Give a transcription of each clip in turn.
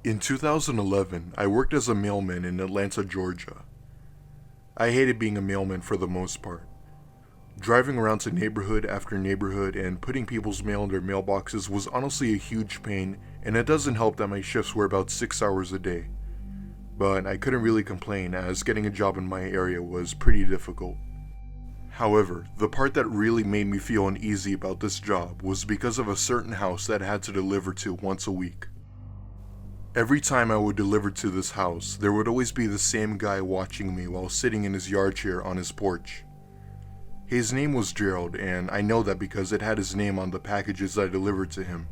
In 2011, I worked as a mailman in Atlanta, Georgia. I hated being a mailman for the most part. Driving around to neighborhood after neighborhood and putting people's mail in their mailboxes was honestly a huge pain, and it doesn't help that my shifts were about 6 hours a day. But I couldn't really complain, as getting a job in my area was pretty difficult. However, the part that really made me feel uneasy about this job was because of a certain house that I had to deliver to once a week. Every time I would deliver to this house, there would always be the same guy watching me while sitting in his yard chair on his porch. His name was Gerald, and I know that because it had his name on the packages I delivered to him.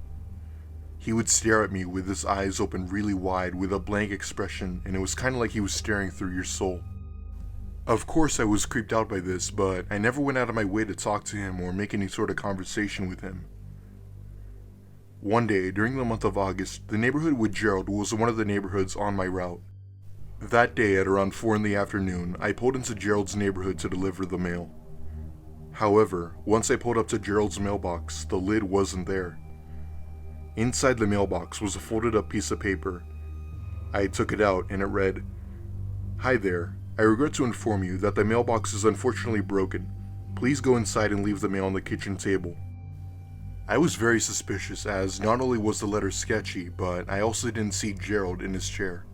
He would stare at me with his eyes open really wide with a blank expression, and it was kind of like he was staring through your soul. Of course I was creeped out by this, but I never went out of my way to talk to him or make any sort of conversation with him. One day, during the month of August, the neighborhood with Gerald was one of the neighborhoods on my route. That day at around 4 in the afternoon, I pulled into Gerald's neighborhood to deliver the mail. However, once I pulled up to Gerald's mailbox, the lid wasn't there. Inside the mailbox was a folded up piece of paper. I took it out and it read, "Hi there, I regret to inform you that the mailbox is unfortunately broken. Please go inside and leave the mail on the kitchen table." I was very suspicious, as not only was the letter sketchy, but I also didn't see Gerald in his chair.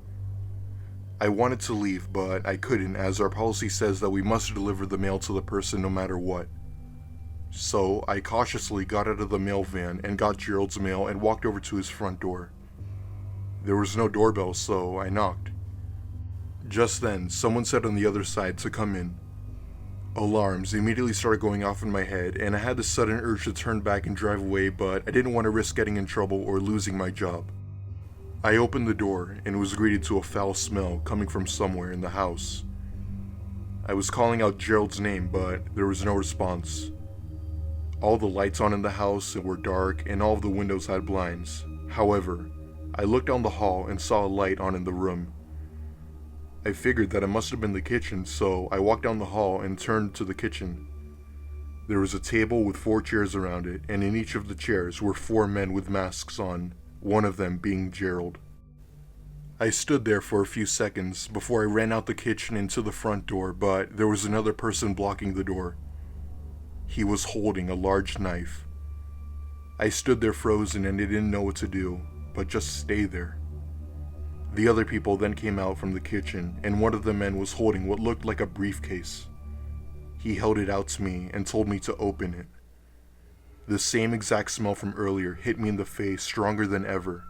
I wanted to leave, but I couldn't, as our policy says that we must deliver the mail to the person no matter what. So I cautiously got out of the mail van and got Gerald's mail and walked over to his front door. There was no doorbell, so I knocked. Just then, someone said on the other side to come in. Alarms immediately started going off in my head, and I had this sudden urge to turn back and drive away, but I didn't want to risk getting in trouble or losing my job. I opened the door and was greeted to a foul smell coming from somewhere in the house. I was calling out Gerald's name, but there was no response. All the lights on in the house were dark, and all of the windows had blinds. However, I looked down the hall and saw a light on in the room. I figured that it must have been the kitchen, so I walked down the hall and turned to the kitchen. There was a table with 4 chairs around it, and in each of the chairs were 4 men with masks on, one of them being Gerald. I stood there for a few seconds before I ran out the kitchen into the front door, but there was another person blocking the door. He was holding a large knife. I stood there frozen and I didn't know what to do, but just stay there. The other people then came out from the kitchen, and one of the men was holding what looked like a briefcase. He held it out to me and told me to open it. The same exact smell from earlier hit me in the face stronger than ever.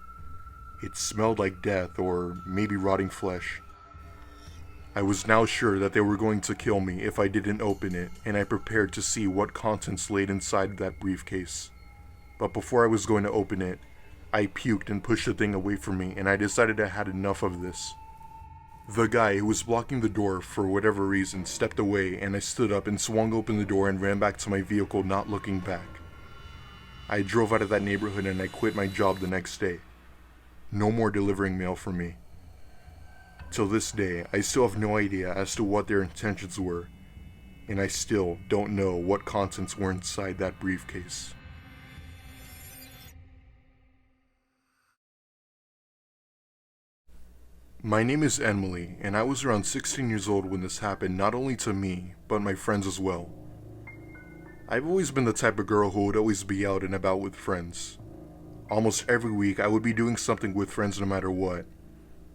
It smelled like death, or maybe rotting flesh. I was now sure that they were going to kill me if I didn't open it, and I prepared to see what contents laid inside that briefcase. But before I was going to open it, I puked and pushed the thing away from me, and I decided I had enough of this. The guy who was blocking the door for whatever reason stepped away, and I stood up and swung open the door and ran back to my vehicle, not looking back. I drove out of that neighborhood and I quit my job the next day. No more delivering mail for me. Till this day, I still have no idea as to what their intentions were, and I still don't know what contents were inside that briefcase. My name is Emily, and I was around 16 years old when this happened, not only to me, but my friends as well. I've always been the type of girl who would always be out and about with friends. Almost every week I would be doing something with friends no matter what.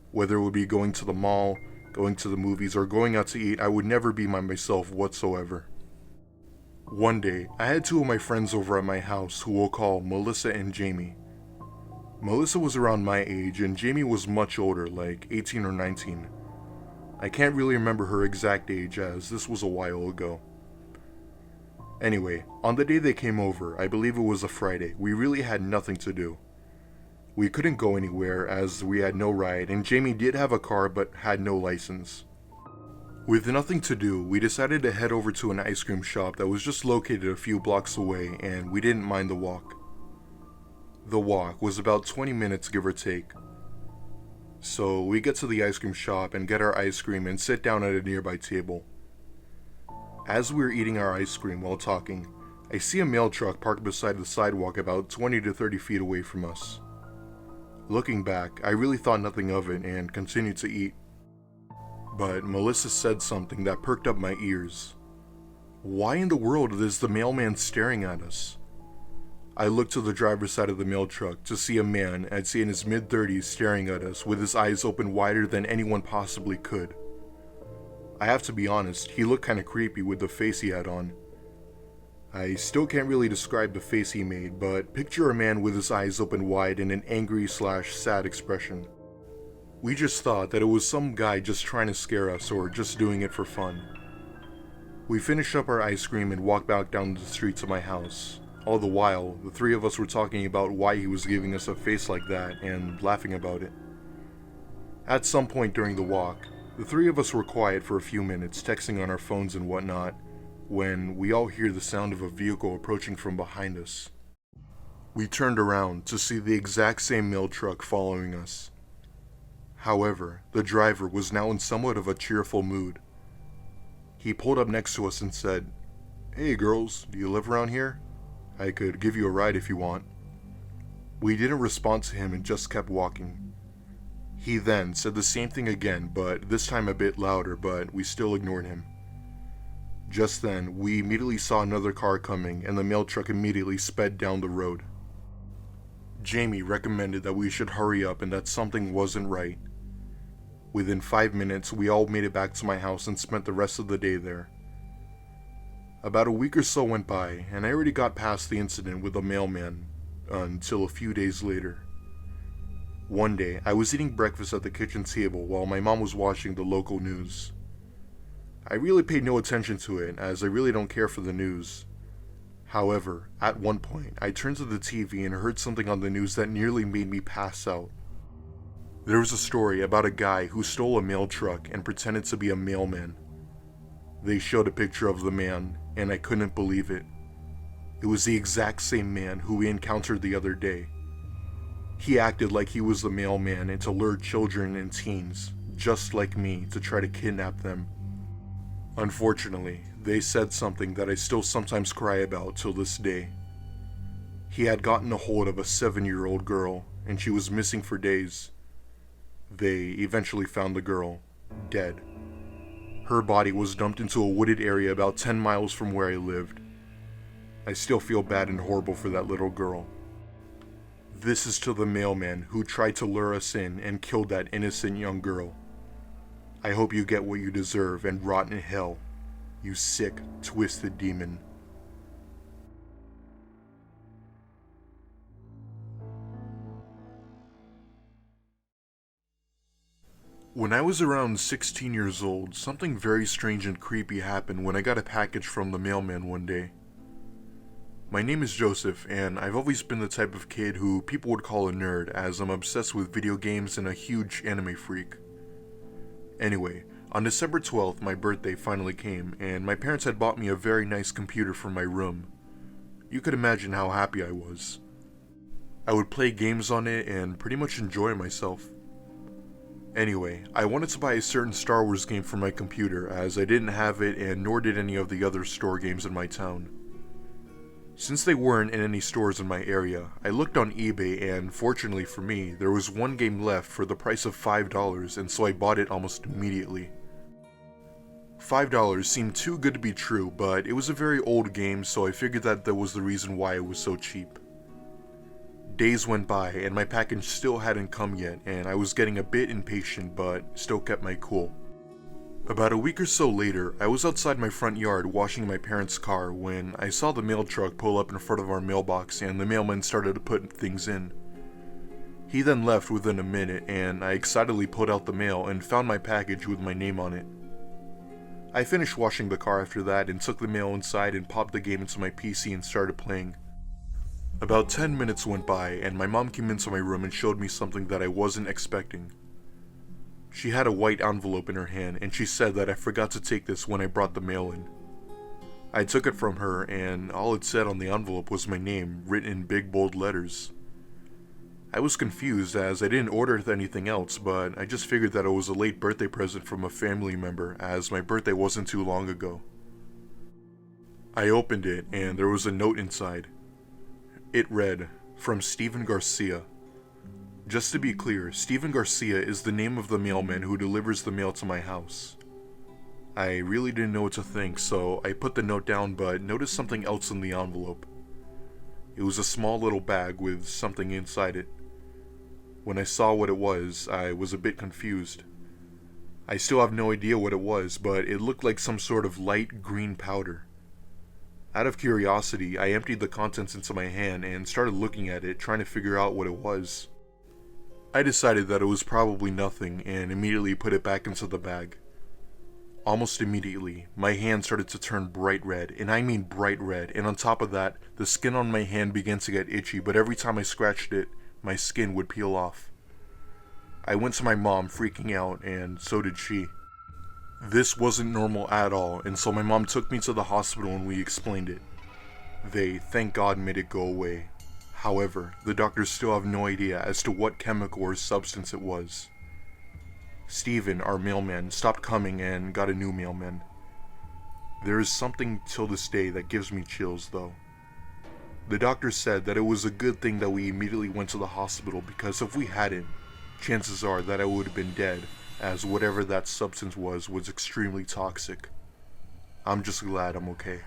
Whether it would be going to the mall, going to the movies, or going out to eat, I would never be by myself whatsoever. One day, I had 2 of my friends over at my house who we'll call Melissa and Jamie. Melissa was around my age and Jamie was much older, like 18 or 19. I can't really remember her exact age as this was a while ago. Anyway, on the day they came over, I believe it was a Friday, we really had nothing to do. We couldn't go anywhere as we had no ride, and Jamie did have a car but had no license. With nothing to do, we decided to head over to an ice cream shop that was just located a few blocks away, and we didn't mind the walk. The walk was about 20 minutes, give or take. So we get to the ice cream shop and get our ice cream and sit down at a nearby table. As we were eating our ice cream while talking, I see a mail truck parked beside the sidewalk about 20 to 30 feet away from us. Looking back, I really thought nothing of it and continued to eat. But Melissa said something that perked up my ears. Why in the world is the mailman staring at us? I looked to the driver's side of the mail truck to see a man I'd say in his mid-30s staring at us with his eyes open wider than anyone possibly could. I have to be honest, he looked kinda creepy with the face he had on. I still can't really describe the face he made, but picture a man with his eyes open wide in an angry/sad expression. We just thought that it was some guy just trying to scare us or just doing it for fun. We finished up our ice cream and walked back down the street to my house. All the while, the three of us were talking about why he was giving us a face like that and laughing about it. At some point during the walk, the three of us were quiet for a few minutes, texting on our phones and whatnot, when we all hear the sound of a vehicle approaching from behind us. We turned around to see the exact same mail truck following us. However, the driver was now in somewhat of a cheerful mood. He pulled up next to us and said, "Hey girls, do you live around here? I could give you a ride if you want." We didn't respond to him and just kept walking. He then said the same thing again, but this time a bit louder, but we still ignored him. Just then, we immediately saw another car coming and the mail truck immediately sped down the road. Jamie recommended that we should hurry up and that something wasn't right. Within 5 minutes, we all made it back to my house and spent the rest of the day there. About a week or so went by, and I already got past the incident with the mailman until a few days later. One day, I was eating breakfast at the kitchen table while my mom was watching the local news. I really paid no attention to it, as I really don't care for the news. However, at one point, I turned to the TV and heard something on the news that nearly made me pass out. There was a story about a guy who stole a mail truck and pretended to be a mailman. They showed a picture of the man, and I couldn't believe it. It was the exact same man who we encountered the other day. He acted like he was the mailman and to lure children and teens, just like me, to try to kidnap them. Unfortunately, they said something that I still sometimes cry about till this day. He had gotten a hold of a 7-year-old girl, and she was missing for days. They eventually found the girl, dead. Her body was dumped into a wooded area about 10 miles from where I lived. I still feel bad and horrible for that little girl. This is to the mailman who tried to lure us in and killed that innocent young girl. I hope you get what you deserve and rot in hell, you sick, twisted demon. When I was around 16 years old, something very strange and creepy happened when I got a package from the mailman one day. My name is Joseph, and I've always been the type of kid who people would call a nerd, as I'm obsessed with video games and a huge anime freak. Anyway, on December 12th, my birthday finally came, and my parents had bought me a very nice computer for my room. You could imagine how happy I was. I would play games on it and pretty much enjoy myself. Anyway, I wanted to buy a certain Star Wars game for my computer, as I didn't have it and nor did any of the other store games in my town. Since they weren't in any stores in my area, I looked on eBay, and fortunately for me, there was one game left for the price of $5, and so I bought it almost immediately. $5 seemed too good to be true, but it was a very old game, so I figured that was the reason why it was so cheap. Days went by, and my package still hadn't come yet, and I was getting a bit impatient, but still kept my cool. About a week or so later, I was outside my front yard washing my parents' car when I saw the mail truck pull up in front of our mailbox and the mailman started to put things in. He then left within a minute, and I excitedly pulled out the mail and found my package with my name on it. I finished washing the car after that and took the mail inside and popped the game into my PC and started playing. About 10 minutes went by and my mom came into my room and showed me something that I wasn't expecting. She had a white envelope in her hand and she said that I forgot to take this when I brought the mail in. I took it from her and all it said on the envelope was my name written in big bold letters. I was confused as I didn't order anything else, but I just figured that it was a late birthday present from a family member as my birthday wasn't too long ago. I opened it and there was a note inside. It read, "From Steven Garcia. Just to be clear, Steven Garcia is the name of the mailman who delivers the mail to my house. I really didn't know what to think, so I put the note down but noticed something else in the envelope. It was a small little bag with something inside it. When I saw what it was, I was a bit confused. I still have no idea what it was, but it looked like some sort of light green powder. Out of curiosity, I emptied the contents into my hand and started looking at it, trying to figure out what it was. I decided that it was probably nothing and immediately put it back into the bag. Almost immediately, my hand started to turn bright red, and I mean bright red, and on top of that, the skin on my hand began to get itchy, but every time I scratched it, my skin would peel off. I went to my mom freaking out, and so did she. This wasn't normal at all, and so my mom took me to the hospital and we explained it. They, thank God, made it go away. However, the doctors still have no idea as to what chemical or substance it was. Steven, our mailman, stopped coming and got a new mailman. There is something till this day that gives me chills, though. The doctor said that it was a good thing that we immediately went to the hospital, because if we hadn't, chances are that I would have been dead, as whatever that substance was extremely toxic. I'm just glad I'm okay.